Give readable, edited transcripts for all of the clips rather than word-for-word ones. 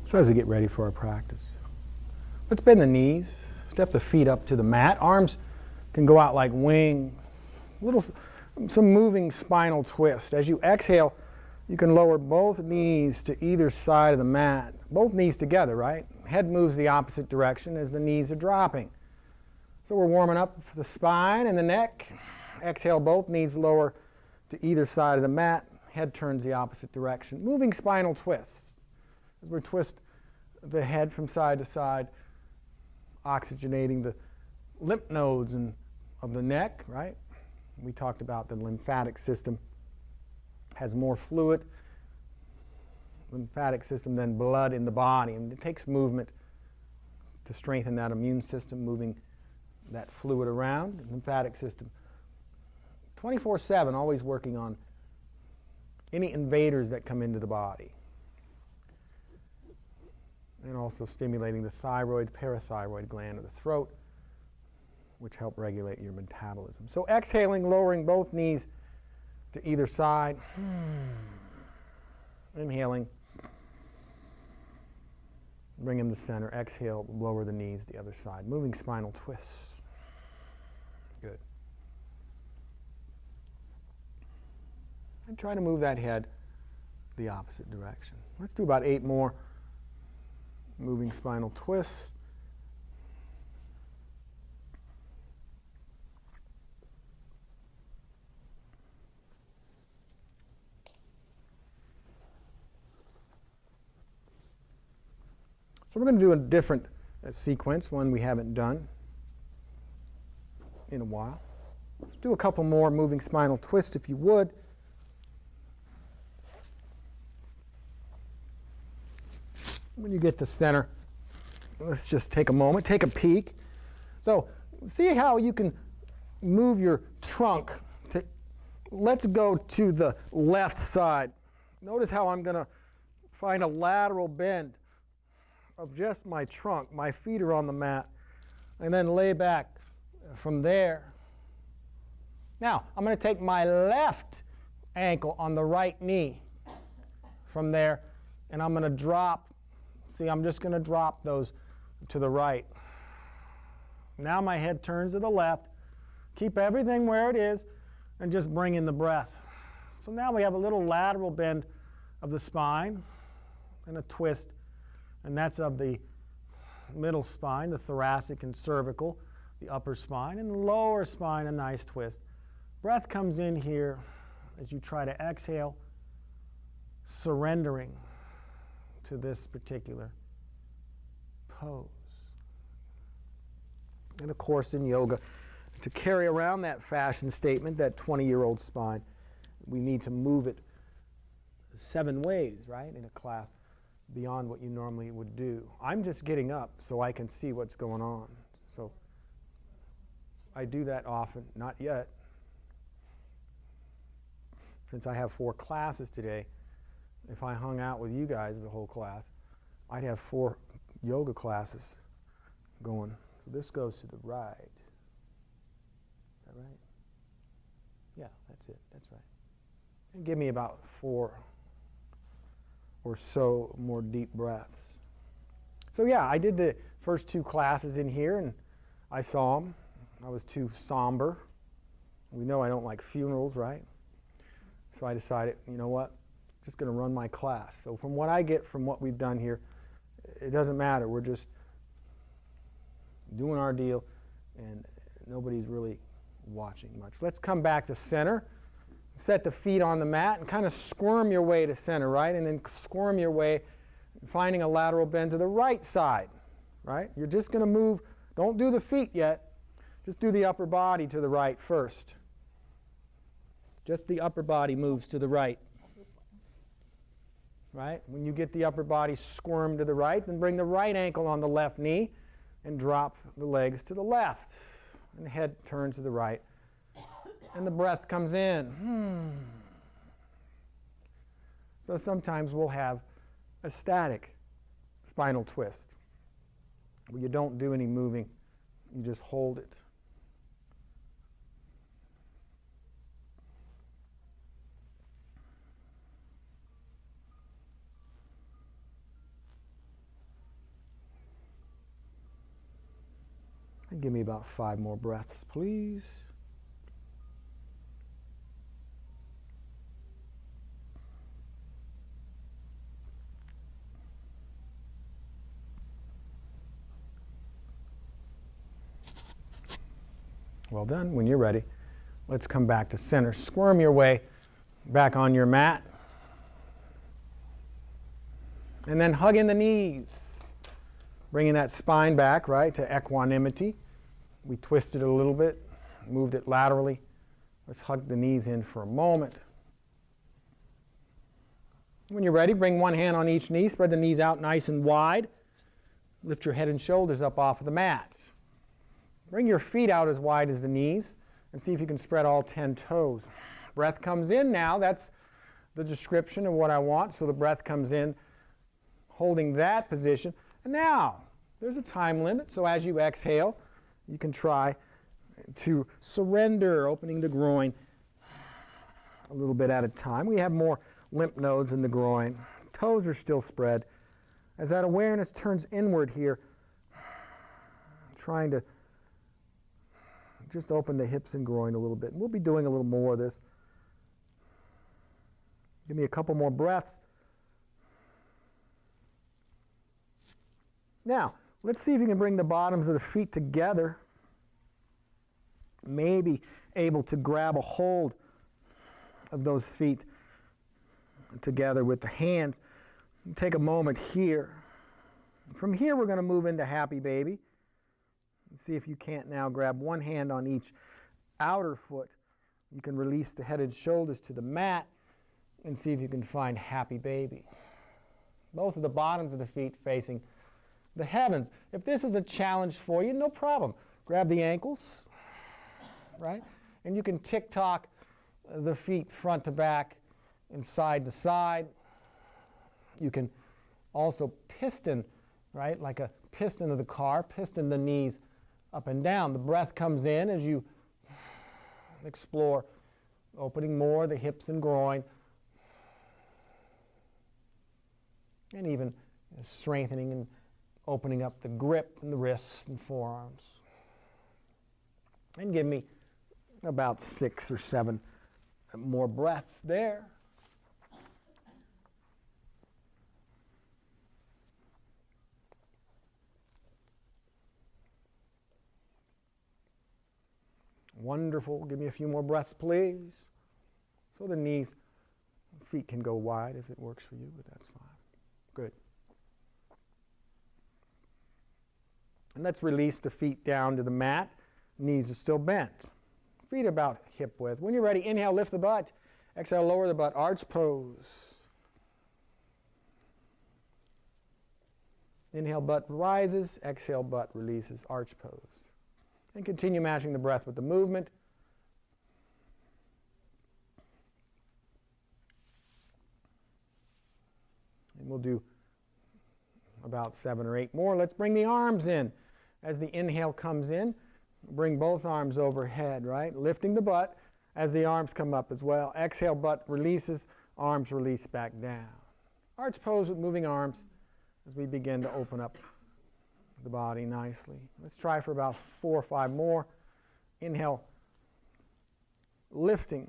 So as we get ready for our practice, let's bend the knees, step the feet up to the mat. Arms can go out like wings. Some moving spinal twist. As you exhale, you can lower both knees to either side of the mat. Both knees together, right? Head moves the opposite direction as the knees are dropping. So we're warming up the spine and the neck. Exhale, both knees lower to either side of the mat. Head turns the opposite direction. Moving spinal twists. As we twist the head from side to side, oxygenating the lymph nodes of the neck, right? We talked about the lymphatic system has more fluid, lymphatic system than blood in the body, and it takes movement to strengthen that immune system, moving that fluid around. The lymphatic system 24/7, always working on any invaders that come into the body, and also stimulating the thyroid, parathyroid gland of the throat, which help regulate your metabolism. So exhaling, lowering both knees to either side. Inhaling, bring them to center. Exhale, lower the knees the other side. Moving spinal twists. Good. And try to move that head the opposite direction. Let's do about 8 more moving spinal twists. So we're going to do a different sequence, one we haven't done in a while. Let's do a couple more moving spinal twists, if you would. When you get to center, let's just take a moment, take a peek. So see how you can move your trunk to, let's go to the left side. Notice how I'm going to find a lateral bend of just my trunk. My feet are on the mat, and then lay back from there. Now, I'm going to take my left ankle on the right knee from there, and I'm going to drop. See, I'm just going to drop those to the right. Now my head turns to the left. Keep everything where it is, and just bring in the breath. So now we have a little lateral bend of the spine and a twist. And that's of the middle spine, the thoracic and cervical, the upper spine, and the lower spine, a nice twist. Breath comes in here as you try to exhale, surrendering to this particular pose. And of course, in yoga, to carry around that fashion statement, that 20-year-old spine, we need to move it 7 ways, right, in a class, beyond what you normally would do. I'm just getting up so I can see what's going on. So I do that often, not yet. Since I have 4 classes today, if I hung out with you guys the whole class, I'd have 4 yoga classes going. So this goes to the right. Is that right? Yeah, that's it. That's right. And give me about 4 or so more deep breaths. So yeah, I did the first 2 classes in here, and I saw them. I was too somber. We know I don't like funerals, right? So I decided, you know what, I'm just going to run my class. So from what I get from what we've done here, it doesn't matter. We're just doing our deal, and nobody's really watching much. Let's come back to center. Set the feet on the mat and kind of squirm your way to center, right? And then squirm your way, finding a lateral bend to the right side, right? You're just going to move. Don't do the feet yet. Just do the upper body to the right first. Just the upper body moves to the right. Right? When you get the upper body squirmed to the right, then bring the right ankle on the left knee and drop the legs to the left. And the head turns to the right. And the breath comes in. So sometimes we'll have a static spinal twist where you don't do any moving, you just hold it. Give me about 5 more breaths, please. Well done. When you're ready, let's come back to center. Squirm your way back on your mat. And then hug in the knees. Bringing that spine back, right, to equanimity. We twisted it a little bit, moved it laterally. Let's hug the knees in for a moment. When you're ready, bring one hand on each knee. Spread the knees out nice and wide. Lift your head and shoulders up off of the mat. Bring your feet out as wide as the knees and see if you can spread all 10 toes. Breath comes in now. That's the description of what I want. So the breath comes in, holding that position. And now, there's a time limit. So as you exhale, you can try to surrender, opening the groin a little bit at a time. We have more lymph nodes in the groin. Toes are still spread. As that awareness turns inward here, trying to just open the hips and groin a little bit. And we'll be doing a little more of this. Give me a couple more breaths. Now, let's see if you can bring the bottoms of the feet together. Maybe able to grab a hold of those feet together with the hands. Take a moment here. From here, we're going to move into Happy Baby. See if you can't now grab one hand on each outer foot. You can release the head and shoulders to the mat and see if you can find Happy Baby. Both of the bottoms of the feet facing the heavens. If this is a challenge for you, no problem. Grab the ankles, right? And you can tick-tock the feet front to back and side to side. You can also piston, right? Like a piston of the car, piston the knees up and down. The breath comes in as you explore, opening more the hips and groin, and even strengthening and opening up the grip in the wrists and forearms. And give me about 6 or 7 more breaths there. Wonderful. Give me a few more breaths, please. So the knees, feet can go wide if it works for you, but that's fine. Good. And let's release the feet down to the mat. Knees are still bent. Feet about hip width. When you're ready, inhale, lift the butt. Exhale, lower the butt. Arch pose. Inhale, butt rises. Exhale, butt releases. Arch pose. And continue matching the breath with the movement. And we'll do about 7 or 8 more. Let's bring the arms in. As the inhale comes in, bring both arms overhead, right? Lifting the butt as the arms come up as well. Exhale, butt releases, arms release back down. Arch pose with moving arms as we begin to open up the body nicely. Let's try for about 4 or 5 more. Inhale, lifting.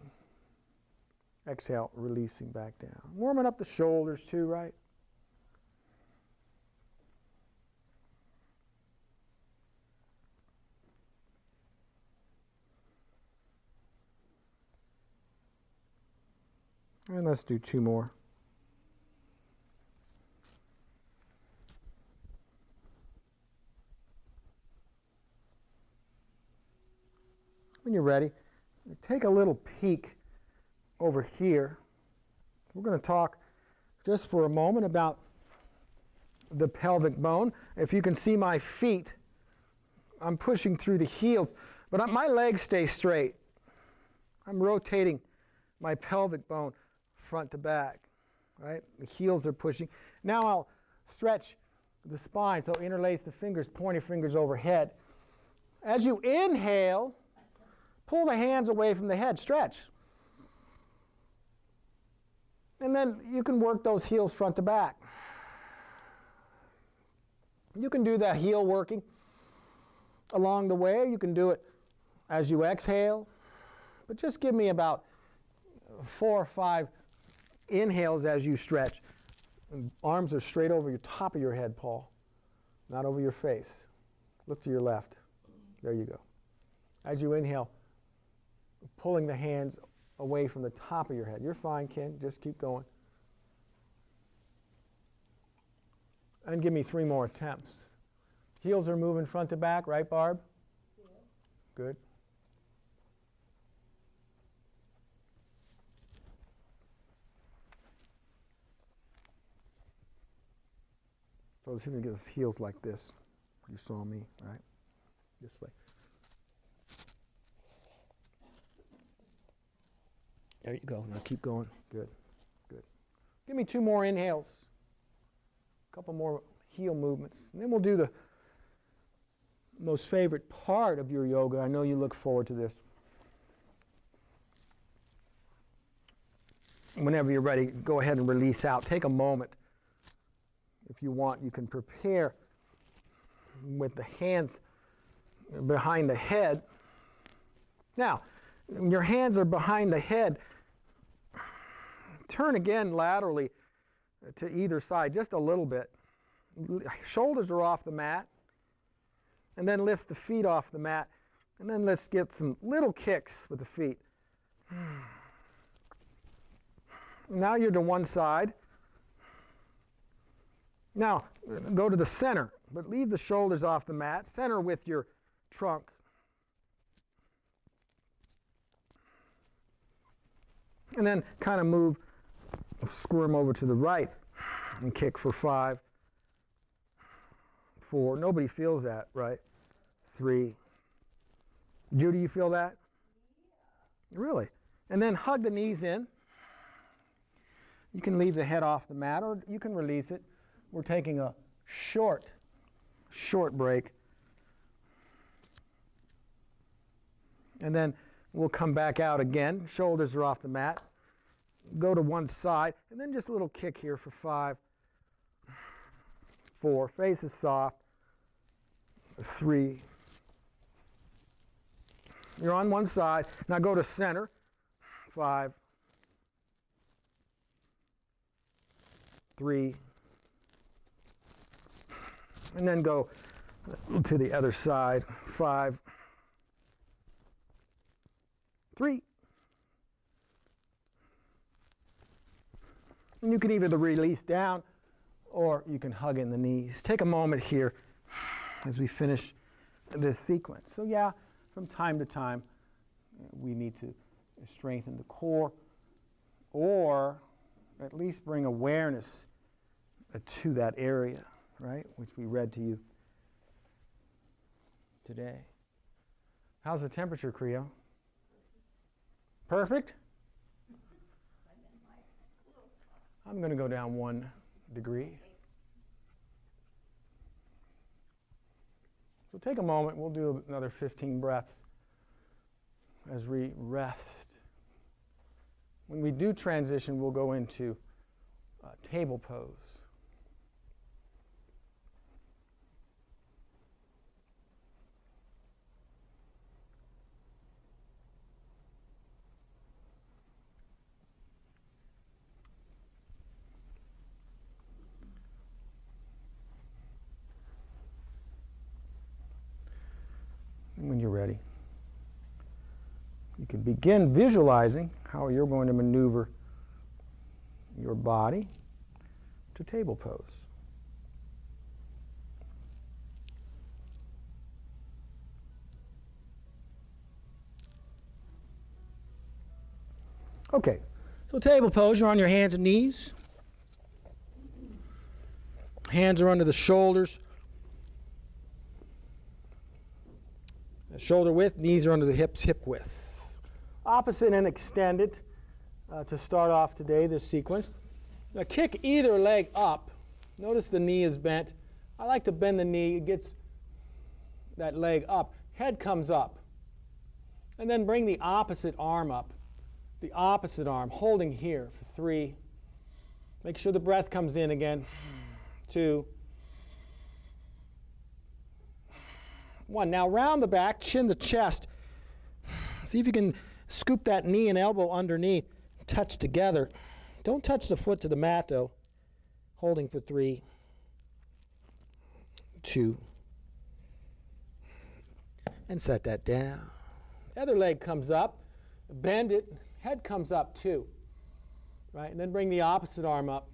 Exhale, releasing back down. Warming up the shoulders too, right? And let's do 2 more. When you're ready, take a little peek over here. We're going to talk just for a moment about the pelvic bone. If you can see my feet, I'm pushing through the heels, but my legs stay straight. I'm rotating my pelvic bone front to back, right? The heels are pushing. Now I'll stretch the spine, so interlace the fingers, pointer fingers overhead. As you inhale, pull the hands away from the head, stretch. And then you can work those heels front to back. You can do that heel working along the way. You can do it as you exhale, but just give me about 4 or 5 inhales as you stretch. And arms are straight over your top of your head, Paul, not over your face. Look to your left. There you go. As you inhale, pulling the hands away from the top of your head. You're fine, Ken. Just keep going. And give me 3 more attempts. Heels are moving front to back, right, Barb? Yes. Good. So let's see if we can get his heels like this. You saw me, right? This way. There you go. Now keep going. Good. Good. Give me 2 more inhales. A couple more heel movements. And then we'll do the most favorite part of your yoga. I know you look forward to this. Whenever you're ready, go ahead and release out. Take a moment. If you want, you can prepare with the hands behind the head. Now, when your hands are behind the head, turn again laterally to either side just a little bit. Shoulders are off the mat. And then lift the feet off the mat. And then let's get some little kicks with the feet. Now you're to one side. Now, go to the center, but leave the shoulders off the mat. Center with your trunk. And then kind of move, squirm over to the right and kick for 5, 4. Nobody feels that, right? 3. Judy, you feel that? Yeah. Really? And then hug the knees in. You can leave the head off the mat or you can release it. We're taking a short break. And then we'll come back out again. Shoulders are off the mat. Go to one side. And then just a little kick here for 5, 4. Face is soft. 3. You're on one side. Now go to center. 5, 3. And then go to the other side. 5, 3. And you can either release down or you can hug in the knees. Take a moment here as we finish this sequence. So yeah, from time to time, we need to strengthen the core or at least bring awareness to that area, right, which we read to you today. How's the temperature, Creo? Perfect? I'm going to go down 1 degree. So take a moment. We'll do another 15 breaths as we rest. When we do transition, we'll go into table pose. When you're ready, you can begin visualizing how you're going to maneuver your body to table pose. Okay, so table pose, you're on your hands and knees. Hands are under the shoulders. Shoulder width, knees are under the hips, hip width. Opposite and extended to start off today, this sequence. Now kick either leg up. Notice the knee is bent. I like to bend the knee. It gets that leg up. Head comes up. And then bring the opposite arm up. The opposite arm, holding here for 3. Make sure the breath comes in again. 2. 1. Now round the back, chin to chest. See if you can scoop that knee and elbow underneath, touch together. Don't touch the foot to the mat though. Holding for 3, 2, and set that down. Other leg comes up, bend it, head comes up too, right? And then bring the opposite arm up.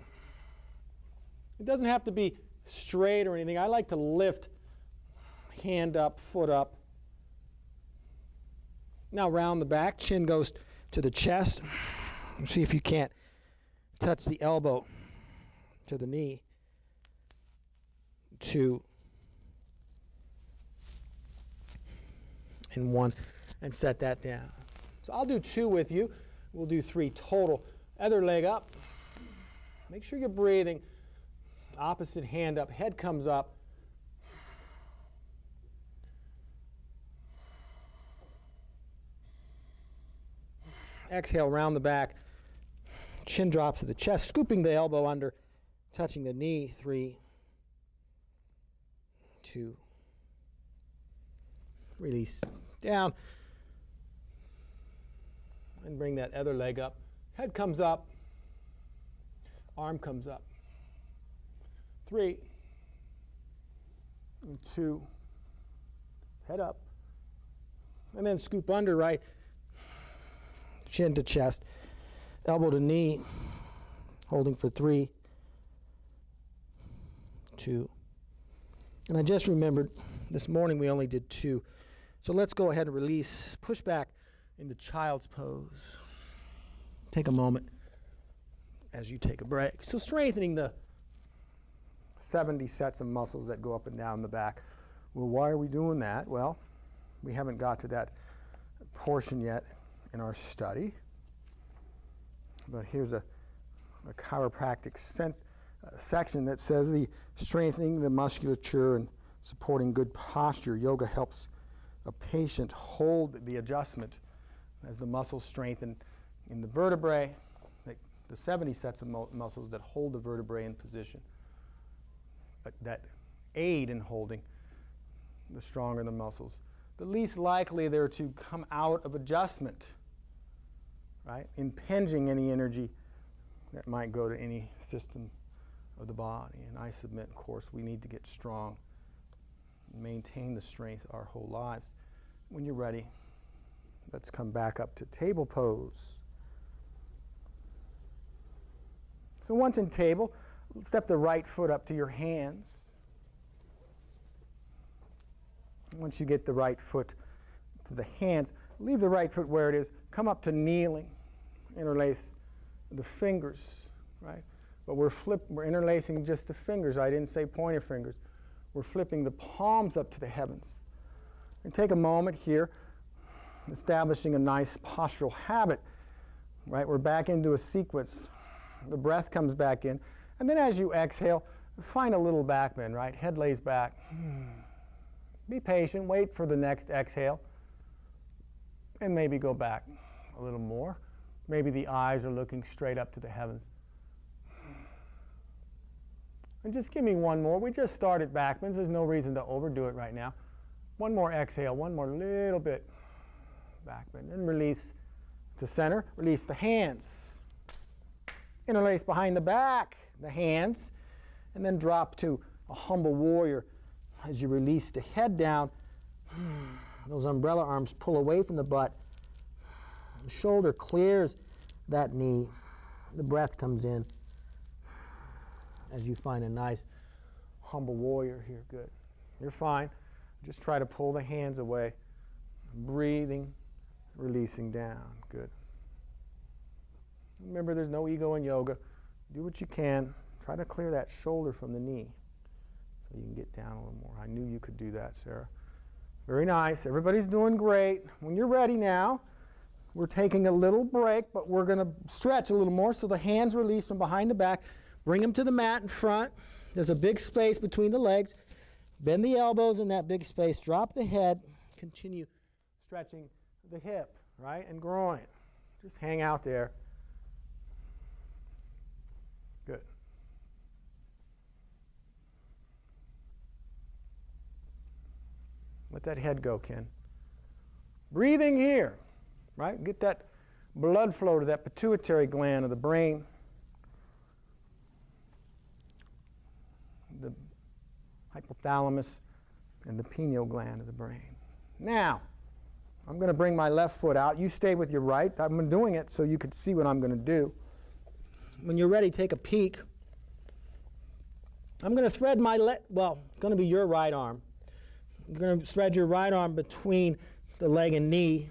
It doesn't have to be straight or anything. I like to lift, hand up, foot up. Now round the back, chin goes to the chest. See if you can't touch the elbow to the knee. 2 and 1, and set that down. So I'll do 2 with you. We'll do 3 total. Other leg up. Make sure you're breathing. Opposite hand up, head comes up. Exhale, round the back. Chin drops to the chest, scooping the elbow under, touching the knee. 3, 2, release down. And bring that other leg up. Head comes up, arm comes up. 3, 2, head up. And then scoop under, right? Chin to chest, elbow to knee, holding for 3, 2. And I just remembered this morning we only did 2. So let's go ahead and release, push back into child's pose. Take a moment as you take a break. So strengthening the 70 sets of muscles that go up and down the back. Well, why are we doing that? Well, we haven't got to that portion yet in our study. But here's a chiropractic section that says the strengthening the musculature and supporting good posture. Yoga helps a patient hold the adjustment as the muscles strengthen in the vertebrae, the 70 sets of muscles that hold the vertebrae in position, that aid in holding. The stronger the muscles, the least likely they're to come out of adjustment, right? Impinging any energy that might go to any system of the body. And I submit, of course, we need to get strong, maintain the strength our whole lives. When you're ready, let's come back up to table pose. So once in table, step the right foot up to your hands. Once you get the right foot to the hands, leave the right foot where it is. Come up to kneeling. Interlace the fingers, right? But we're interlacing just the fingers. I didn't say pointer fingers. We're flipping the palms up to the heavens. And take a moment here, establishing a nice postural habit, right? We're back into a sequence. The breath comes back in. And then as you exhale, find a little back bend, right? Head lays back. Be patient, wait for the next exhale, and maybe go back a little more. Maybe the eyes are looking straight up to the heavens. And just give me one more. We just started back bends. There's no reason to overdo it right now. One more exhale, one more little bit back bend. And release to center. Release the hands. Interlace behind the back, the hands, and then drop to a humble warrior. As you release the head down, those umbrella arms pull away from the butt. The shoulder clears that knee. The breath comes in as you find a nice humble warrior here. Good. You're fine. Just try to pull the hands away. Breathing, releasing down. Good. Remember, there's no ego in yoga. Do what you can. Try to clear that shoulder from the knee so you can get down a little more. I knew you could do that, Sarah. Very nice. Everybody's doing great. When you're ready now, we're taking a little break, but we're going to stretch a little more. So the hands release from behind the back. Bring them to the mat in front. There's a big space between the legs. Bend the elbows in that big space. Drop the head. Continue stretching the hip, right, and groin. Just hang out there. Good. that head go, Ken. Breathing here, right? Get that blood flow to that pituitary gland of the brain. The hypothalamus and the pineal gland of the brain. Now, I'm going to bring my left foot out. You stay with your right. I'm doing it so you can see what I'm going to do. When you're ready, take a peek. I'm going to thread my it's going to be your right arm. You're going to thread your right arm between the leg and knee.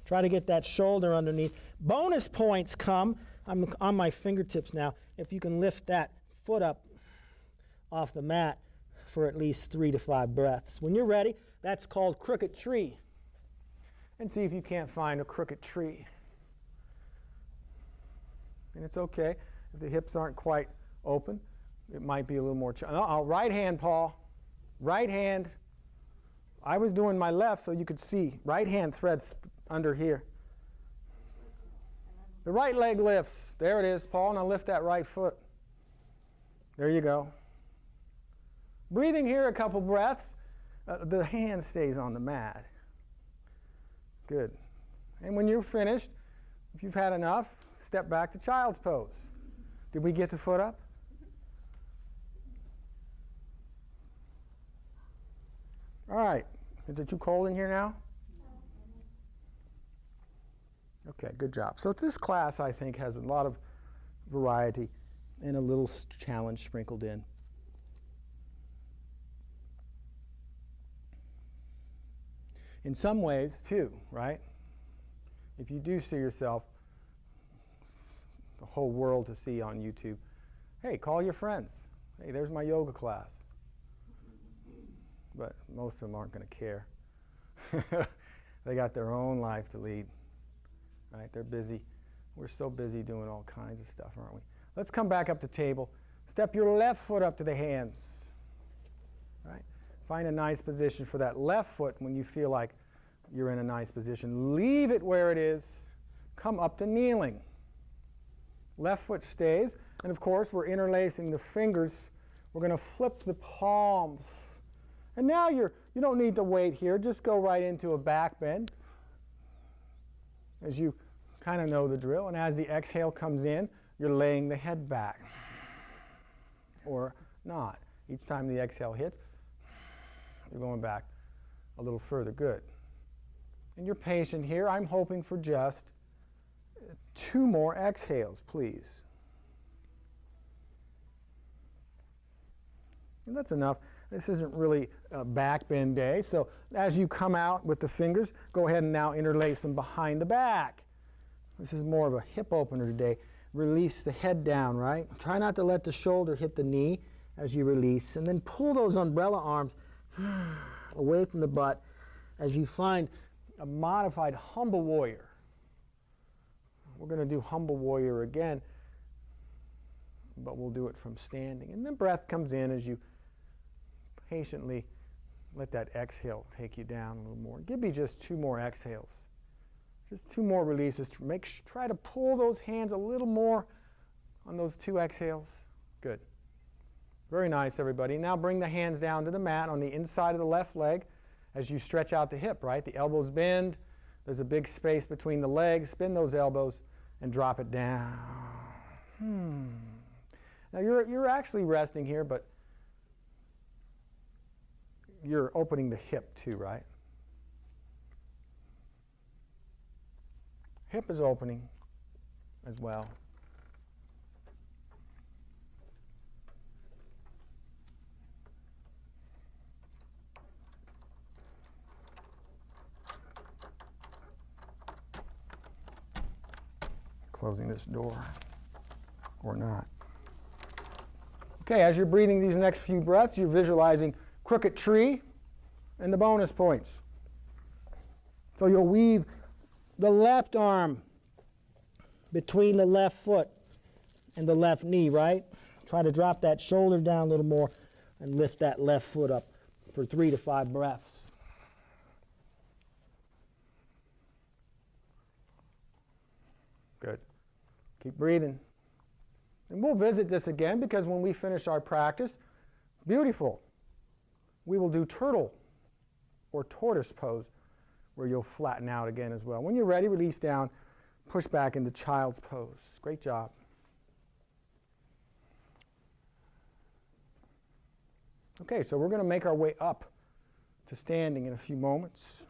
Try to get that shoulder underneath. Bonus points come. I'm on my fingertips now. If you can lift that foot up off the mat for at least 3 to 5 breaths. When you're ready, that's called crooked tree. And see if you can't find a crooked tree. And it's okay if the hips aren't quite open. It might be a little more right hand, Paul. Right hand. I was doing my left so you could see. Right hand threads under here. The right leg lifts. There it is, Paul. Now lift that right foot. There you go. Breathing here a couple breaths. The hand stays on the mat. Good. And when you're finished, if you've had enough, step back to child's pose. Did we get the foot up? All right. Is it too cold in here now? Okay, good job. So this class, I think, has a lot of variety and a little challenge sprinkled in. In some ways, too, right? If you do see yourself, the whole world to see on YouTube, hey, call your friends. Hey, there's my yoga class. But most of them aren't going to care. They got their own life to lead, right? They're busy. We're so busy doing all kinds of stuff, aren't we? Let's come back up the table. Step your left foot up to the hands, right? Find a nice position for that left foot when you feel like you're in a nice position. Leave it where it is. Come up to kneeling. Left foot stays. And of course, we're interlacing the fingers. We're going to flip the palms. And now you don't need to wait here. Just go right into a back bend, as you kind of know the drill. And as the exhale comes in, you're laying the head back, or not. Each time the exhale hits, you're going back a little further. Good. And you're patient here. I'm hoping for just 2 more exhales, please. And that's enough. This isn't really a back bend day, so as you come out with the fingers, go ahead and now interlace them behind the back. This is more of a hip opener today. Release the head down, right? Try not to let the shoulder hit the knee as you release, and then pull those umbrella arms away from the butt as you find a modified humble warrior. We're going to do humble warrior again, but we'll do it from standing. And then breath comes in as you patiently let that exhale take you down a little more. Give me just 2 more exhales. Just 2 more releases. Try to pull those hands a little more on those 2 exhales. Good. Very nice, everybody. Now bring the hands down to the mat on the inside of the left leg as you stretch out the hip, right? The elbows bend. There's a big space between the legs. Spin those elbows and drop it down. Now you're actually resting here, but you're opening the hip too, right? Hip is opening as well. Closing this door, or not. Okay, as you're breathing these next few breaths, you're visualizing crooked tree and the bonus points. So you'll weave the left arm between the left foot and the left knee, right? Try to drop that shoulder down a little more and lift that left foot up for 3 to 5 breaths. Good. Keep breathing. And we'll visit this again because when we finish our practice, beautiful, we will do turtle or tortoise pose, where you'll flatten out again as well. When you're ready, release down, push back into child's pose. Great job. Okay, so we're going to make our way up to standing in a few moments.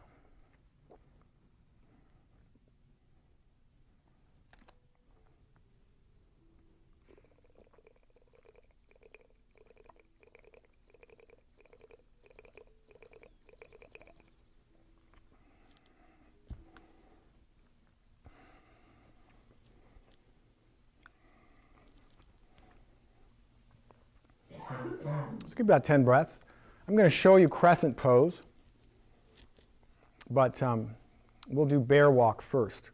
Let's give about 10 breaths. I'm going to show you crescent pose, but we'll do bear walk first,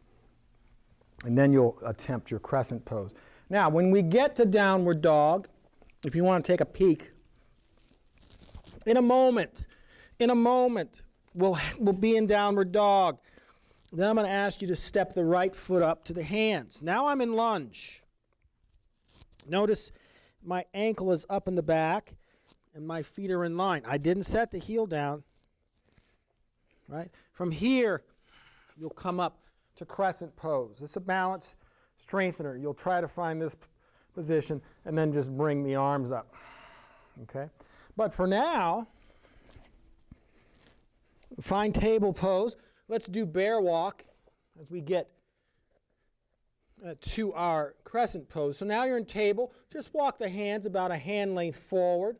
and then you'll attempt your crescent pose. Now, when we get to downward dog, if you want to take a peek, in a moment, we'll be in downward dog. Then I'm going to ask you to step the right foot up to the hands. Now I'm in lunge. Notice my ankle is up in the back and my feet are in line. I didn't set the heel down. Right? From here, you'll come up to crescent pose. It's a balance strengthener. You'll try to find this position and then just bring the arms up. Okay? But for now, find table pose. Let's do bear walk as we get to our crescent pose. So now you're in table. Just walk the hands about a hand length forward.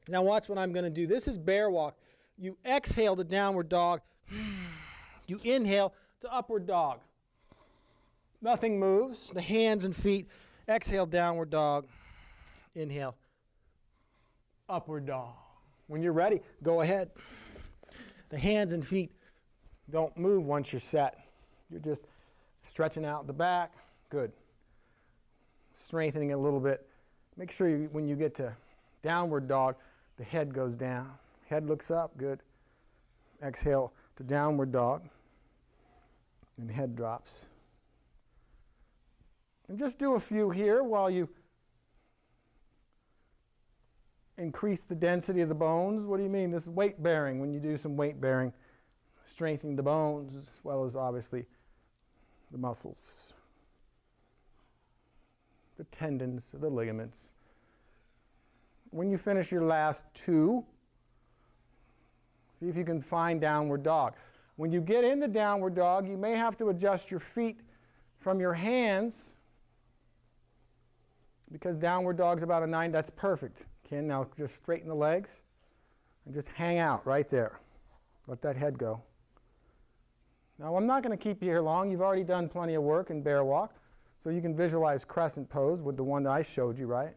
Now watch what I'm going to do. This is bear walk. You exhale to downward dog. You inhale to upward dog. Nothing moves. The hands and feet. Exhale, downward dog. Inhale, upward dog. When you're ready, go ahead. The hands and feet don't move once you're set. You're just stretching out the back. Good. Strengthening it a little bit. Make sure when you get to downward dog, the head goes down. Head looks up. Good. Exhale to downward dog. And head drops. And just do a few here while you increase the density of the bones. What do you mean? This is weight bearing. When you do some weight bearing, strengthening the bones as well as obviously the muscles, the tendons, the ligaments. When you finish your last two, see if you can find downward dog. When you get into downward dog, you may have to adjust your feet from your hands because downward dog's about a 9. That's perfect. Okay, now just straighten the legs and just hang out right there. Let that head go. Now I'm not going to keep you here long. You've already done plenty of work in bear walk, so you can visualize crescent pose with the one that I showed you, right?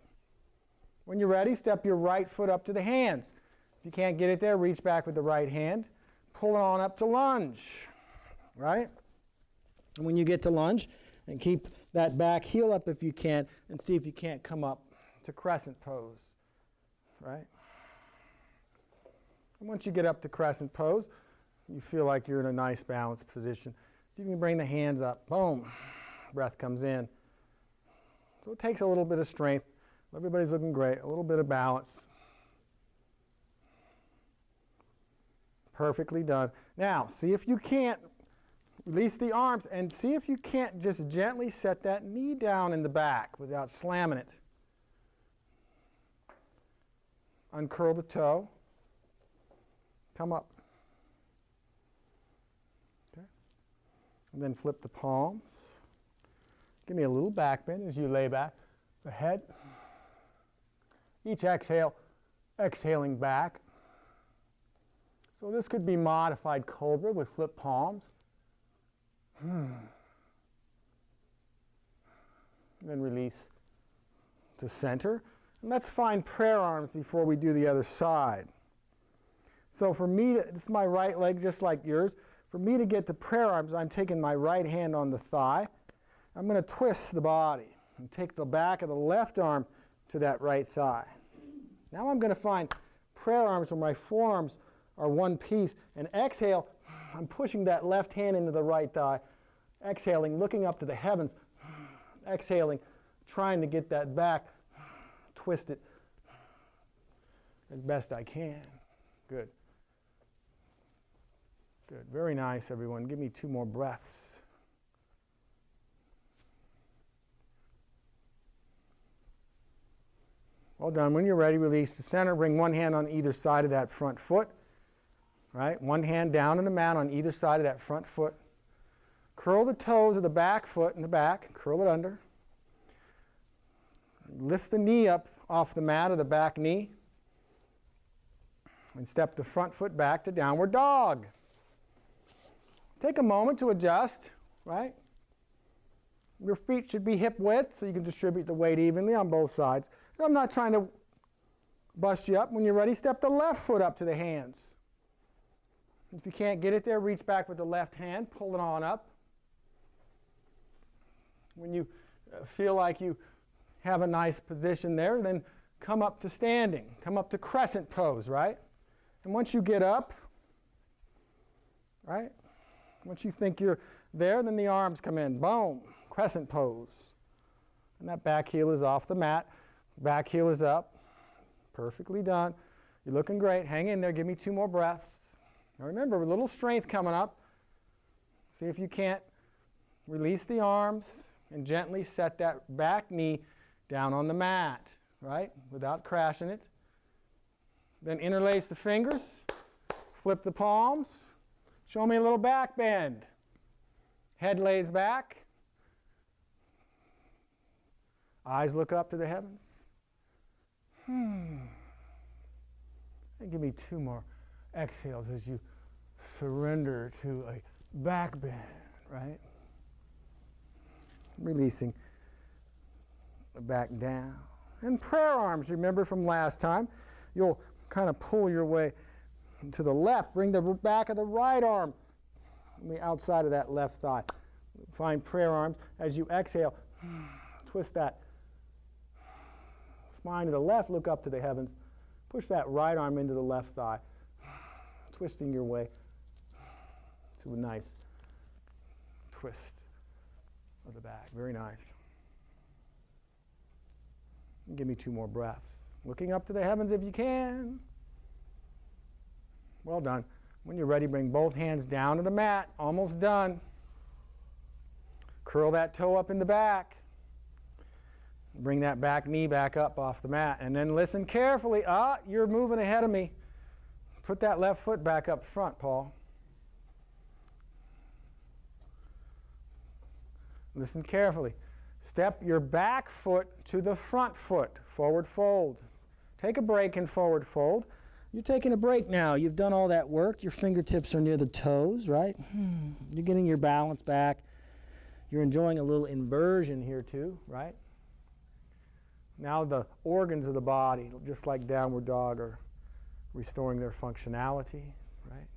When you're ready, step your right foot up to the hands. If you can't get it there, reach back with the right hand. Pull it on up to lunge, right? And when you get to lunge, and keep that back heel up if you can, and see if you can't come up to crescent pose, right? And once you get up to crescent pose, you feel like you're in a nice balanced position. So you can bring the hands up. Boom. Breath comes in. So it takes a little bit of strength. Everybody's looking great. A little bit of balance. Perfectly done. Now, see if you can't release the arms and see if you can't just gently set that knee down in the back without slamming it. Uncurl the toe. Come up. Okay. And then flip the palms. Give me a little back bend as you lay back. The head. Each exhale, exhaling back. So this could be modified cobra with flip palms. Then release to center. And let's find prayer arms before we do the other side. So for me, this is my right leg just like yours. For me to get to prayer arms, I'm taking my right hand on the thigh. I'm going to twist the body and take the back of the left arm to that right thigh. Now I'm going to find prayer arms where my forearms are one piece. And exhale, I'm pushing that left hand into the right thigh. Exhaling, looking up to the heavens. Exhaling, trying to get that back. Twist it as best I can. Good. Good. Very nice, everyone. Give me 2 more breaths. Well done. When you're ready, release the center. Bring one hand on either side of that front foot. Right? One hand down in the mat on either side of that front foot. Curl the toes of the back foot in the back. Curl it under. Lift the knee up off the mat of the back knee. And step the front foot back to downward dog. Take a moment to adjust, right? Your feet should be hip width so you can distribute the weight evenly on both sides. I'm not trying to bust you up. When you're ready, step the left foot up to the hands. If you can't get it there, reach back with the left hand, pull it on up. When you feel like you have a nice position there, then come up to standing. Come up to crescent pose, right? And once you get up, right? Once you think you're there, then the arms come in. Boom, crescent pose. And that back heel is off the mat. Back heel is up. Perfectly done. You're looking great. Hang in there. Give me 2 more breaths. Now remember, a little strength coming up. See if you can't release the arms and gently set that back knee down on the mat, right? Without crashing it. Then interlace the fingers. Flip the palms. Show me a little back bend. Head lays back. Eyes look up to the heavens. And give me 2 more exhales as you surrender to a back bend, right? Releasing the back down. And prayer arms, remember from last time, you'll kind of pull your way to the left. Bring the back of the right arm on the outside of that left thigh. Find prayer arms. As you exhale, twist that spine to the left, look up to the heavens. Push that right arm into the left thigh, twisting your way to a nice twist of the back. Very nice. And give me 2 more breaths. Looking up to the heavens if you can. Well done. When you're ready, bring both hands down to the mat. Almost done. Curl that toe up in the back. Bring that back knee back up off the mat. And then listen carefully. You're moving ahead of me. Put that left foot back up front, Paul. Listen carefully. Step your back foot to the front foot. Forward fold. Take a break in forward fold. You're taking a break now. You've done all that work. Your fingertips are near the toes, right? You're getting your balance back. You're enjoying a little inversion here too, right? Now the organs of the body, just like downward dog, are restoring their functionality, right?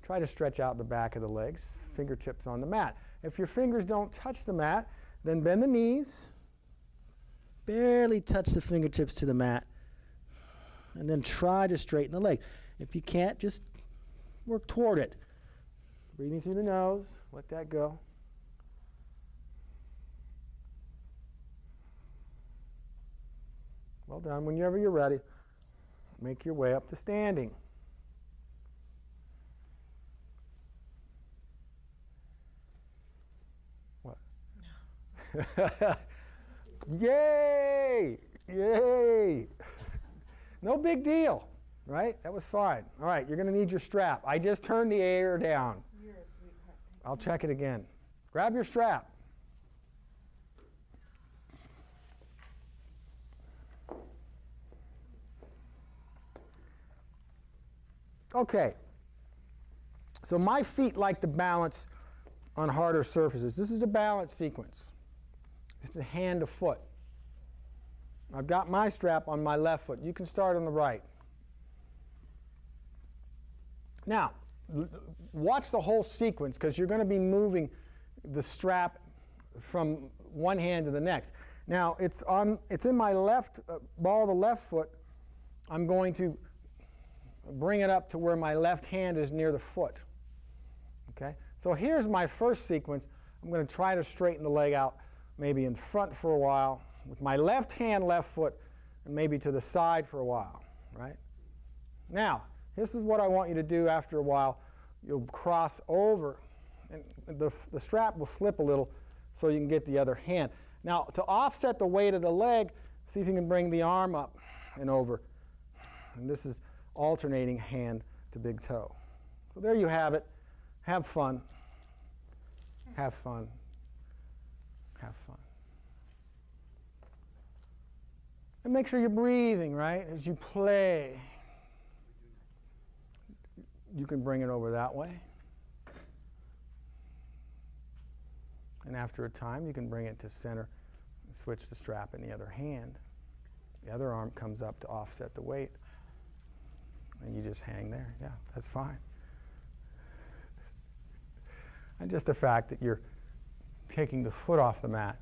Try to stretch out the back of the legs, fingertips on the mat. If your fingers don't touch the mat, then bend the knees, barely touch the fingertips to the mat, and then try to straighten the legs. If you can't, just work toward it. Breathing through the nose, let that go. Well done. Whenever you're ready, make your way up to standing. What? No. Yay! Yay! No big deal, right? That was fine. All right, you're going to need your strap. I just turned the air down. You're a sweetheart. I'll check it again. Grab your strap. Okay, so my feet like to balance on harder surfaces. This is a balance sequence. It's a hand to foot. I've got my strap on my left foot. You can start on the right. Now, watch the whole sequence because you're going to be moving the strap from one hand to the next. Now, it's in my left ball of the left foot. I'm going to bring it up to where my left hand is near the foot. Okay? So here's my first sequence. I'm going to try to straighten the leg out, maybe in front for a while, with my left hand, left foot, and maybe to the side for a while, right? Now, this is what I want you to do after a while. you'll cross over, and the strap will slip a little so you can get the other hand. Now, to offset the weight of the leg, see if you can bring the arm up and over. And this is alternating hand to big toe. So there you have it. Have fun. Have fun. Have fun. And make sure you're breathing, right, as you play. You can bring it over that way. And after a time, you can bring it to center and switch the strap in the other hand. The other arm comes up to offset the weight. And you just hang there. Yeah, that's fine. And just the fact that you're taking the foot off the mat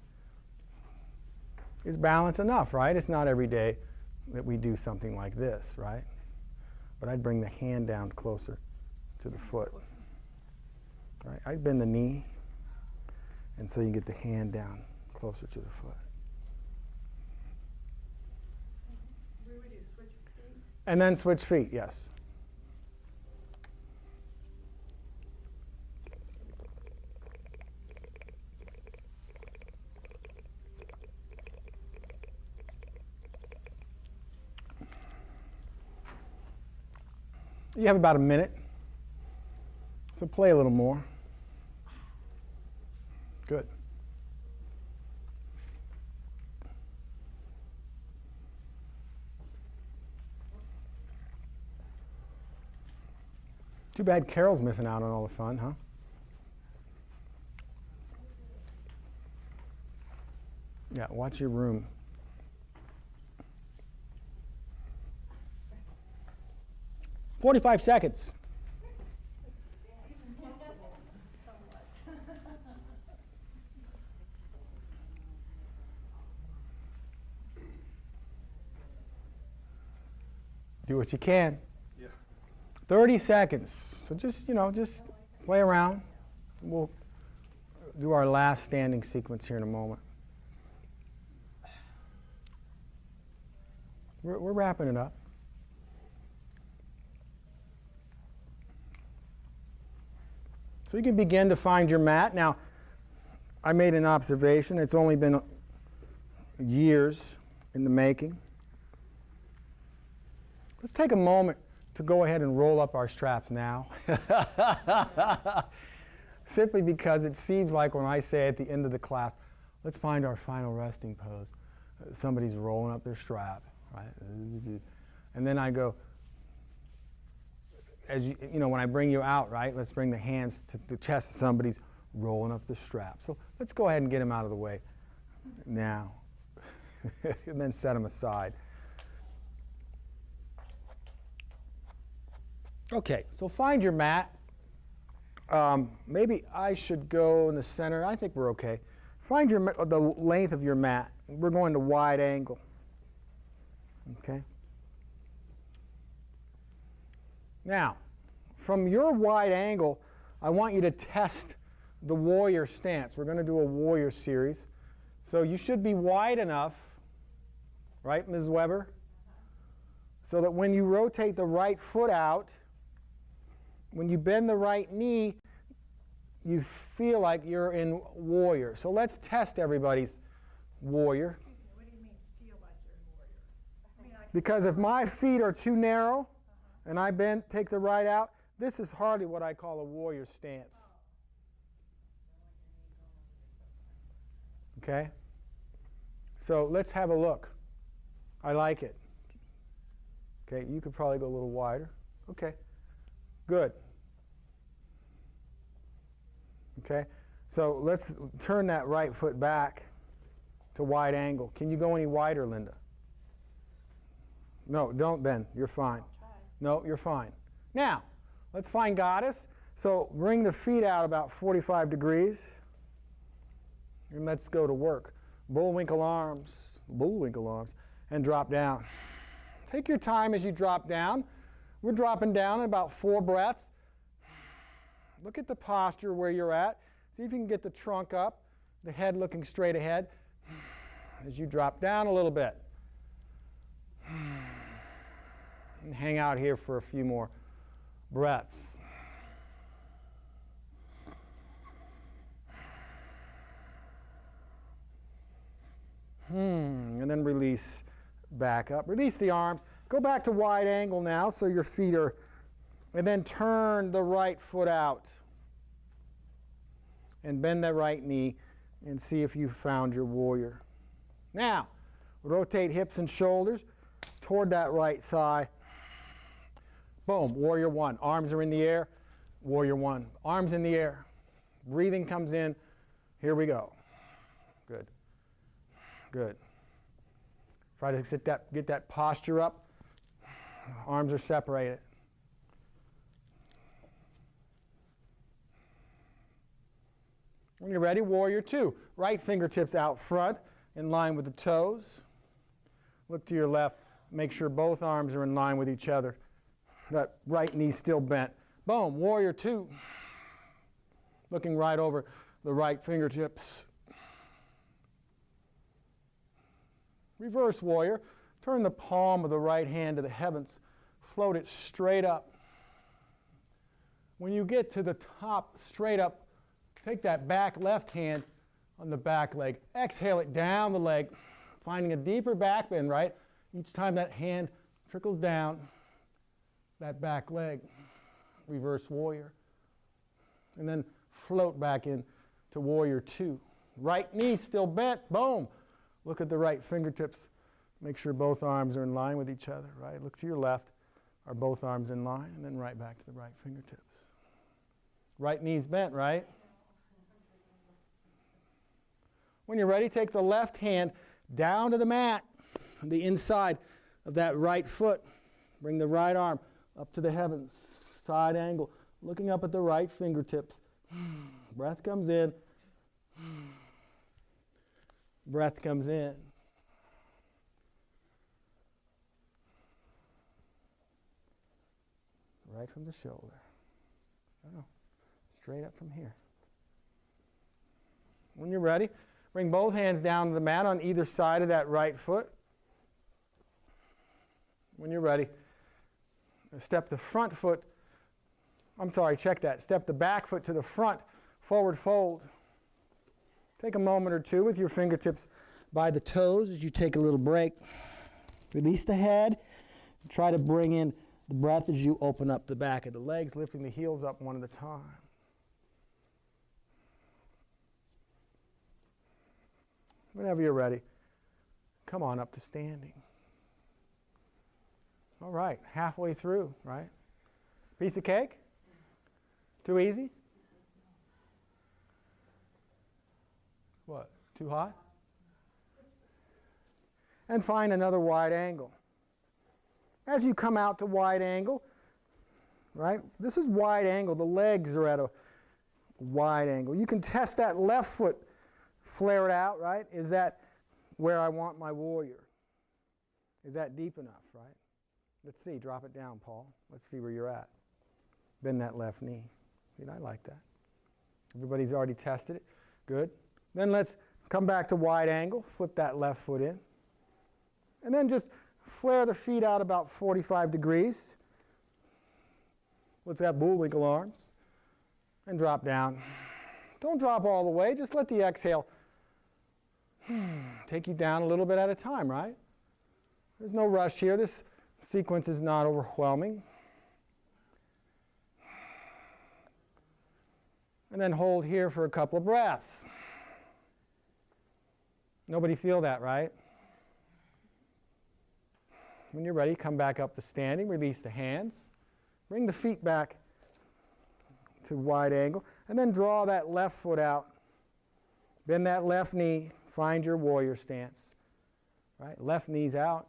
is balance enough, right? It's not every day that we do something like this, right? But I'd bring the hand down closer to the foot. Right? I'd bend the knee, and so you get the hand down closer to the foot. Where would you switch feet? And then switch feet, yes. You have about a minute, so play a little more. Good. Too bad Carol's missing out on all the fun, huh? Yeah, watch your room. "45 seconds. Do what you can. Yeah. 30 seconds. So just, just play around. We'll do our last standing sequence here in a moment. We're wrapping it up. So you can begin to find your mat. Now, I made an observation. It's only been years in the making. Let's take a moment to go ahead and roll up our straps now. Simply because it seems like when I say at the end of the class, let's find our final resting pose, somebody's rolling up their strap, right? And then I go, when I bring you out, right, let's bring the hands to the chest. Somebody's rolling up the strap. So let's go ahead and get them out of the way now. And then set them aside. Okay, so find your mat. Maybe I should go in the center. I think we're okay. Find the length of your mat. We're going to wide angle. Okay? Now, from your wide angle, I want you to test the warrior stance. We're going to do a warrior series. So you should be wide enough, right, Ms. Weber? So that when you rotate the right foot out, when you bend the right knee, you feel like you're in warrior. So let's test everybody's warrior. What do you mean, feel like you're in warrior? Because if my feet are too narrow and I take the right out, this is hardly what I call a warrior stance. Okay? So let's have a look. I like it. Okay, you could probably go a little wider. Okay, good. Okay, so let's turn that right foot back to wide angle. Can you go any wider, Linda? No, don't then. You're fine. No, you're fine. Now, let's find goddess. So bring the feet out about 45 degrees. And let's go to work. Bullwinkle arms, and drop down. Take your time as you drop down. We're dropping down in about 4 breaths. Look at the posture where you're at. See if you can get the trunk up, the head looking straight ahead. As you drop down a little bit. And hang out here for a few more breaths. And then release back up. Release the arms. Go back to wide angle now so your feet are, and then turn the right foot out. And bend that right knee and see if you found your warrior. Now, rotate hips and shoulders toward that right thigh. Boom, warrior one. Arms are in the air. Warrior one. Arms in the air. Breathing comes in. Here we go. Good. Good. Try to get that posture up. Arms are separated. When you're ready, warrior two. Right fingertips out front in line with the toes. Look to your left. Make sure both arms are in line with each other. That right knee still bent. Boom, warrior two. Looking right over the right fingertips. Reverse warrior. Turn the palm of the right hand to the heavens. Float it straight up. When you get to the top, straight up, take that back left hand on the back leg. Exhale it down the leg, finding a deeper back bend, right? Each time that hand trickles down that back leg. Reverse warrior. And then float back in to warrior two. Right knee still bent. Boom. Look at the right fingertips. Make sure both arms are in line with each other, right? Look to your left. Are both arms in line? And then right back to the right fingertips. Right knee's bent, right? When you're ready, take the left hand down to the mat, on the inside of that right foot. Bring the right arm up to the heavens, side angle, looking up at the right fingertips. Breath comes in. Breath comes in. Right from the shoulder. Oh, straight up from here. When you're ready, bring both hands down to the mat on either side of that right foot. When you're ready, step the front foot, check that. Step the back foot to the front, forward fold. Take a moment or two with your fingertips by the toes as you take a little break. Release the head. Try to bring in the breath as you open up the back of the legs, lifting the heels up one at a time. Whenever you're ready, come on up to standing. All right, halfway through, right? Piece of cake? Too easy? What, too hot? And find another wide angle. As you come out to wide angle, right? This is wide angle. The legs are at a wide angle. You can test that left foot. Flare it out, right? Is that where I want my warrior? Is that deep enough, right? Let's see. Drop it down, Paul. Let's see where you're at. Bend that left knee. See, I like that. Everybody's already tested it. Good. Then let's come back to wide angle. Flip that left foot in. And then just flare the feet out about 45 degrees. Let's have bullwinkle arms. And drop down. Don't drop all the way. Just let the exhale take you down a little bit at a time, right? There's no rush here. This sequence is not overwhelming. And then hold here for a couple of breaths. Nobody feel that, right? When you're ready, come back up to standing. Release the hands. Bring the feet back to wide angle. And then draw that left foot out. Bend that left knee. Find your warrior stance. Right? Left knee's out.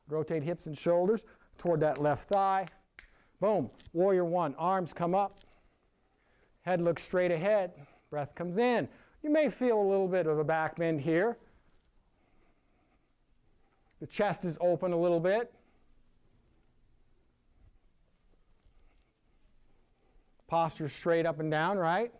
Rotate hips and shoulders toward that left thigh. Boom. Warrior one. Arms come up. Head looks straight ahead. Breath comes in. You may feel a little bit of a back bend here. The chest is open a little bit. Posture straight up and down, right?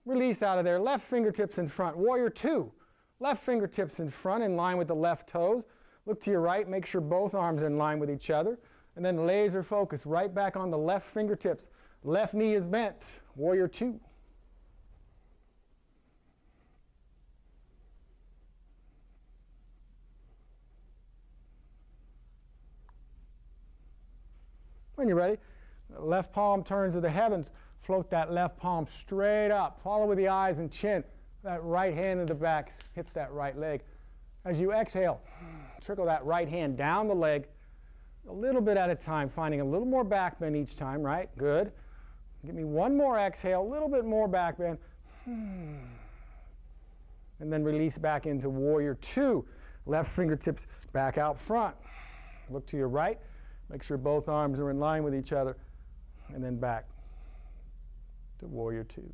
Release out of there. Left fingertips in front. Warrior two. Left fingertips in front in line with the left toes. Look to your right. Make sure both arms are in line with each other. And then laser focus right back on the left fingertips. Left knee is bent. Warrior two. When you're ready, left palm turns to the heavens. Float that left palm straight up. Follow with the eyes and chin. That right hand in the back hits that right leg. As you exhale, trickle that right hand down the leg a little bit at a time, finding a little more back bend each time, right? Good. Give me one more exhale, a little bit more back bend. And then release back into warrior two. Left fingertips back out front. Look to your right. Make sure both arms are in line with each other. And then back to warrior two.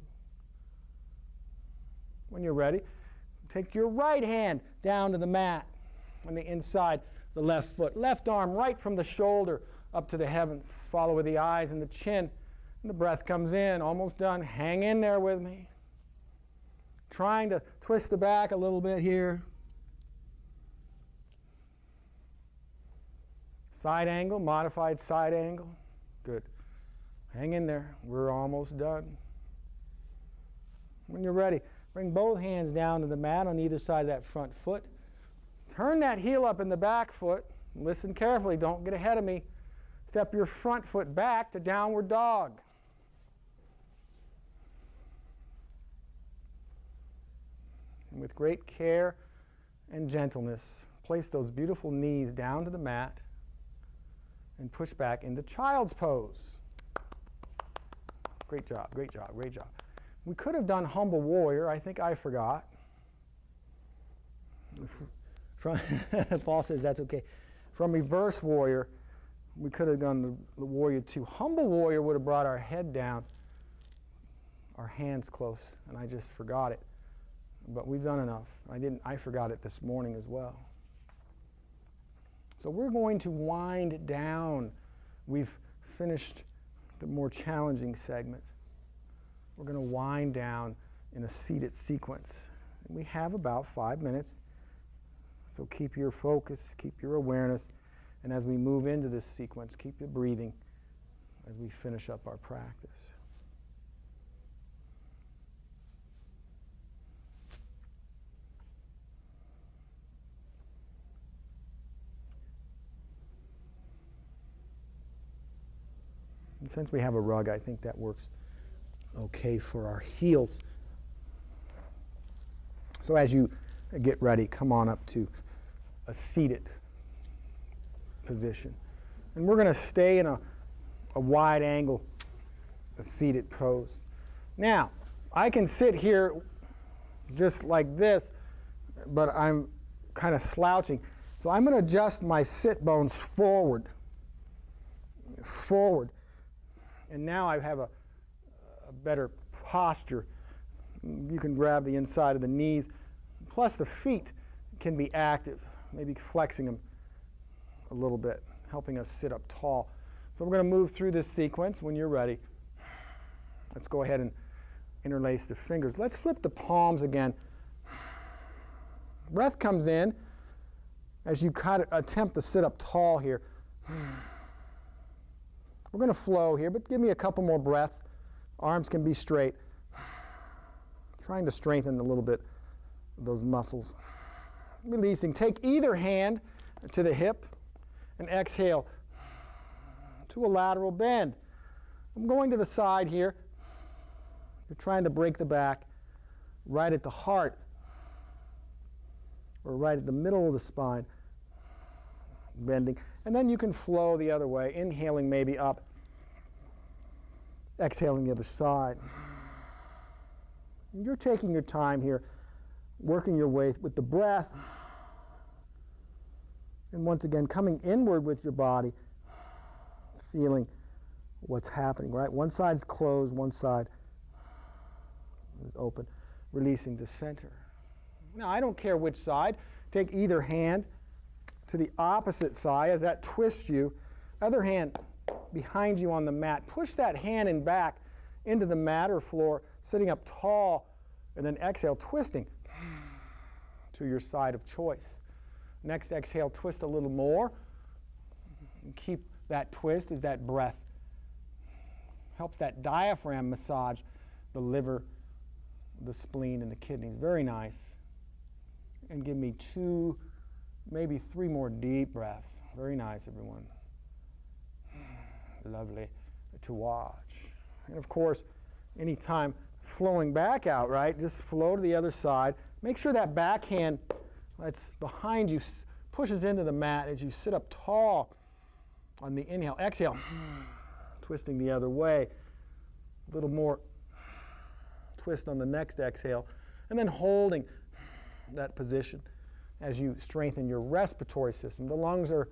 When you're ready, take your right hand down to the mat on the inside, the left foot. Left arm right from the shoulder up to the heavens. Follow with the eyes and the chin. And the breath comes in. Almost done. Hang in there with me. Trying to twist the back a little bit here. Side angle, modified side angle. Good. Hang in there. We're almost done. When you're ready, bring both hands down to the mat on either side of that front foot. Turn that heel up in the back foot. Listen carefully. Don't get ahead of me. Step your front foot back to downward dog. And with great care and gentleness, place those beautiful knees down to the mat and push back into child's pose. Great job, great job, great job. We could have done humble warrior. I think I forgot. Paul says that's okay. From reverse warrior, we could have done the warrior two. Humble warrior would have brought our head down, our hands close, and I just forgot it. But we've done enough. I forgot it this morning as well. So we're going to wind down. We've finished the more challenging segment. We're going to wind down in a seated sequence. And we have about 5 minutes. So keep your focus, keep your awareness, and as we move into this sequence, keep your breathing as we finish up our practice. And since we have a rug, I think that works okay for our heels. So as you get ready, come on up to a seated position. And we're going to stay in a wide angle, a seated pose. Now, I can sit here just like this, but I'm kind of slouching. So I'm going to adjust my sit bones forward. And now I have a better posture. You can grab the inside of the knees. Plus the feet can be active, maybe flexing them a little bit, helping us sit up tall. So we're going to move through this sequence. When you're ready, let's go ahead and interlace the fingers. Let's flip the palms again. Breath comes in as you attempt to sit up tall here. We're going to flow here, but give me a couple more breaths. Arms can be straight. Trying to strengthen a little bit of those muscles. Releasing. Take either hand to the hip and exhale to a lateral bend. I'm going to the side here. You're trying to break the back right at the heart or right at the middle of the spine. Bending. And then you can flow the other way, inhaling maybe up, exhaling the other side. You're taking your time here, working your way with the breath, and once again, coming inward with your body, feeling what's happening, right? One side's closed, one side is open, releasing to center. Now, I don't care which side. Take either hand to the opposite thigh as that twists you. Other hand behind you on the mat. Push that hand and back into the mat or floor, sitting up tall, and then exhale, twisting to your side of choice. Next exhale, twist a little more. And keep that twist as that breath helps that diaphragm massage the liver, the spleen, and the kidneys. Very nice. And give me 2, maybe 3 more deep breaths. Very nice, everyone. lovely to watch. And of course, anytime flowing back out, right, just flow to the other side. Make sure that backhand that's behind you pushes into the mat as you sit up tall on the inhale. Exhale, twisting the other way. A little more twist on the next exhale. And then holding that position as you strengthen your respiratory system. The lungs are,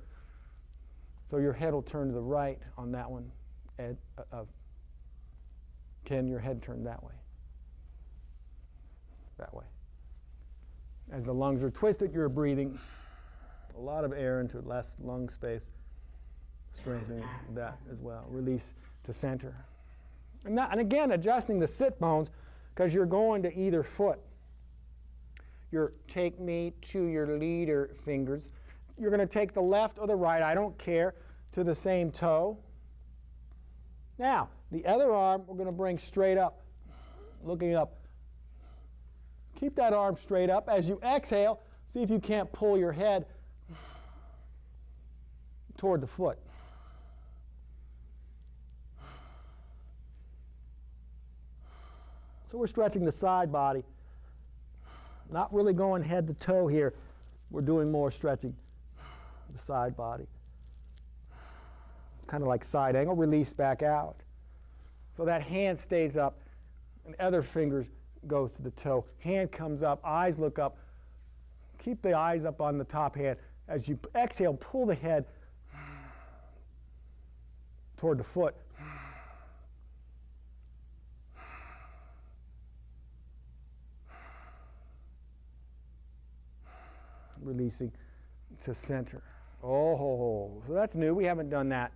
so your head will turn to the right on that one. Ed, Ken, your head turn that way. That way. As the lungs are twisted, you're breathing a lot of air into less lung space, strengthening that as well. Release to center. And again, adjusting the sit bones because you're going to either foot. Your take me to your leader fingers. You're going to take the left or the right, I don't care, to the same toe. Now, the other arm we're going to bring straight up, looking up. Keep that arm straight up. As you exhale, see if you can't pull your head toward the foot. So we're stretching the side body. Not really going head to toe here. We're doing more stretching the side body. Kind of like side angle, release back out. So that hand stays up and other fingers goes to the toe. Hand comes up, eyes look up. Keep the eyes up on the top hand. As you exhale, pull the head toward the foot. Releasing to center. Oh, so that's new. We haven't done that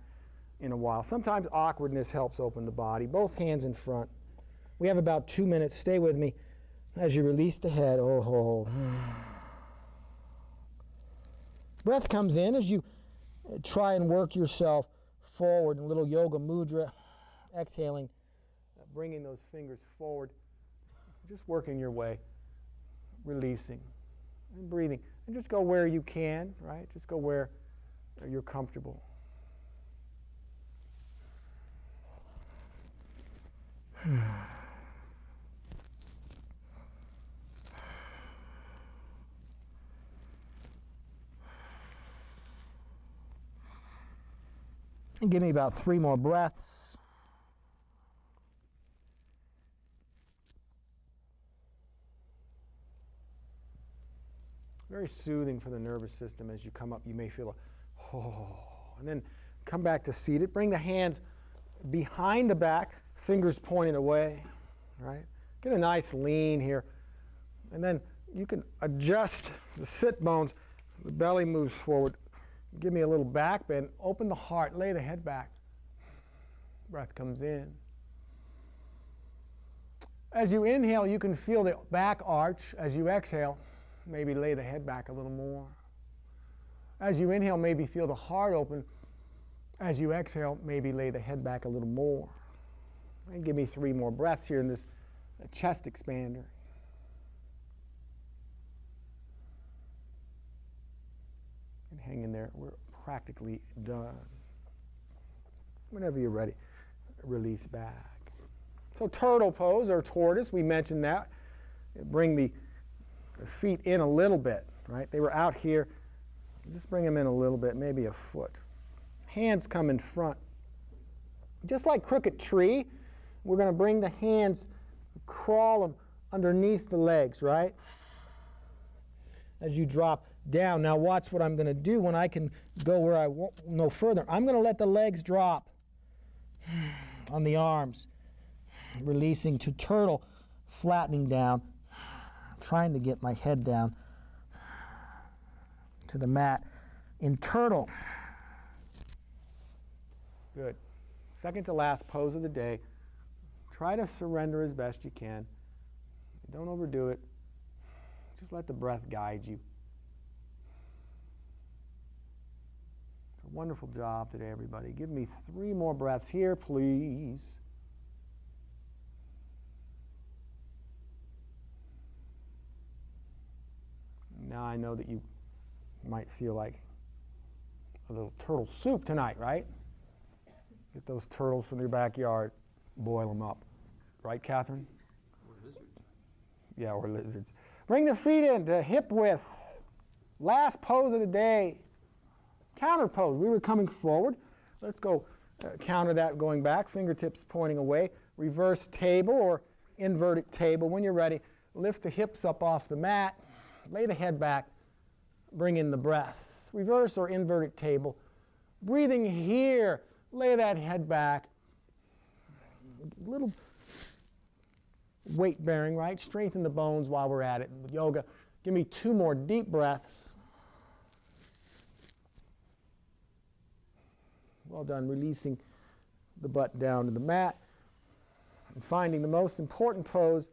in a while. Sometimes awkwardness helps open the body. Both hands in front. We have about 2 minutes. Stay with me as you release the head. Oh. Breath comes in as you try and work yourself forward in a little yoga mudra. Exhaling, bringing those fingers forward. Just working your way. Releasing and breathing. And just go where you can, right? Just go where you're comfortable. And give me about 3 more breaths. Very soothing for the nervous system. As you come up, you may feel and then come back to seated. Bring the hands behind the back, fingers pointed away, right? Get a nice lean here. And then you can adjust the sit bones. The belly moves forward. Give me a little back bend. Open the heart. Lay the head back. Breath comes in. As you inhale, you can feel the back arch. As you exhale, maybe lay the head back a little more. As you inhale, maybe feel the heart open. As you exhale, maybe lay the head back a little more. And give me 3 more breaths here in this chest expander. And hang in there. We're practically done. Whenever you're ready, release back. So turtle pose or tortoise, we mentioned that. Bring the feet in a little bit, right? They were out here. Just bring them in a little bit, maybe a foot. Hands come in front. Just like crooked tree, we're going to bring the hands, crawl them underneath the legs, right? As you drop down. Now watch what I'm going to do when I can go where I won't no further. I'm going to let the legs drop on the arms, releasing to turtle, flattening down, trying to get my head down to the mat. In turtle. Good. Second to last pose of the day. Try to surrender as best you can. Don't overdo it. Just let the breath guide you. A wonderful job today, everybody. Give me 3 more breaths here, please. Now I know that you might feel like a little turtle soup tonight, right? Get those turtles from your backyard, boil them up. Right, Catherine? Or lizards. Yeah, or lizards. Bring the feet into hip width. Last pose of the day. Counter pose. We were coming forward. Let's go counter that going back. Fingertips pointing away. Reverse table or inverted table. When you're ready, lift the hips up off the mat. Lay the head back. Bring in the breath. Reverse or inverted table. Breathing here. Lay that head back. Little weight bearing, right? Strengthen the bones while we're at it. Yoga. Give me 2 more deep breaths. Well done. Releasing the butt down to the mat. And finding the most important pose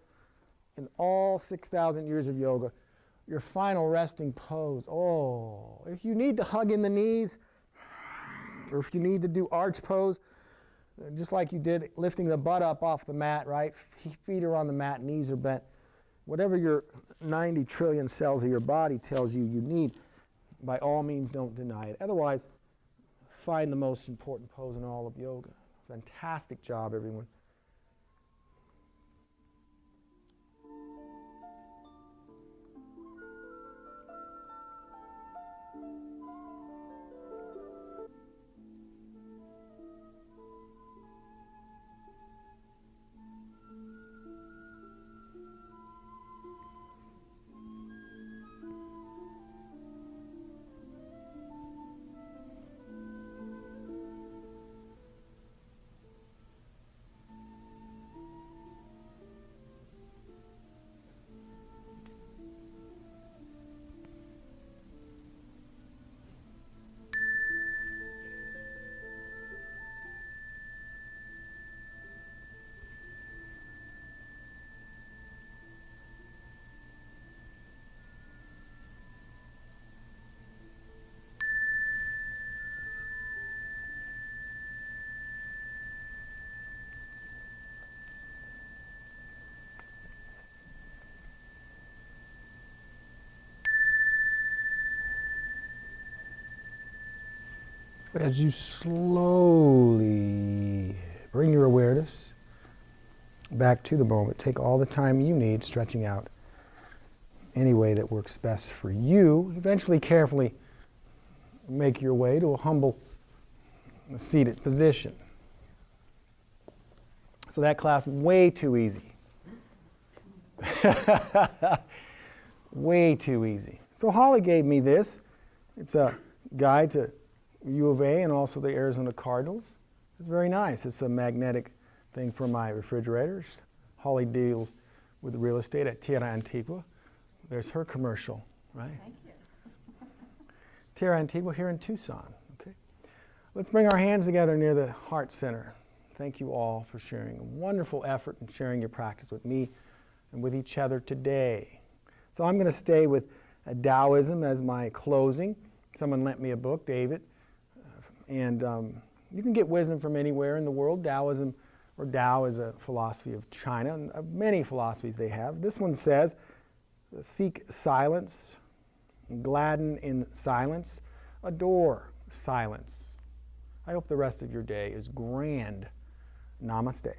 in all 6,000 years of yoga, your final resting pose. Oh, if you need to hug in the knees, or if you need to do arch pose, just like you did lifting the butt up off the mat, right? Feet are on the mat, knees are bent. Whatever your 90 trillion cells of your body tells you you need, by all means don't deny it. Otherwise, find the most important pose in all of yoga. Fantastic job, everyone. As you slowly bring your awareness back to the moment, take all the time you need, stretching out any way that works best for you. Eventually, carefully make your way to a humble seated position. So that class, way too easy. Way too easy. So Holly gave me this. It's a guide to U of A and also the Arizona Cardinals. It's very nice. It's a magnetic thing for my refrigerators. Holly deals with real estate at Tierra Antigua. There's her commercial, right? Thank you. Tierra Antigua here in Tucson. Okay. Let's bring our hands together near the heart center. Thank you all for sharing a wonderful effort and sharing your practice with me and with each other today. So I'm going to stay with Taoism as my closing. Someone lent me a book, David. And you can get wisdom from anywhere in the world. Taoism, or Tao, is a philosophy of China, and of many philosophies they have. This one says, seek silence, gladden in silence, adore silence. I hope the rest of your day is grand. Namaste.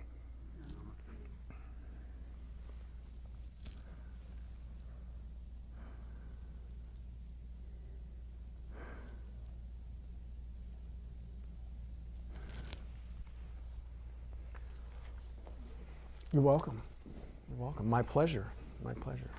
You're welcome. You're welcome. My pleasure. My pleasure.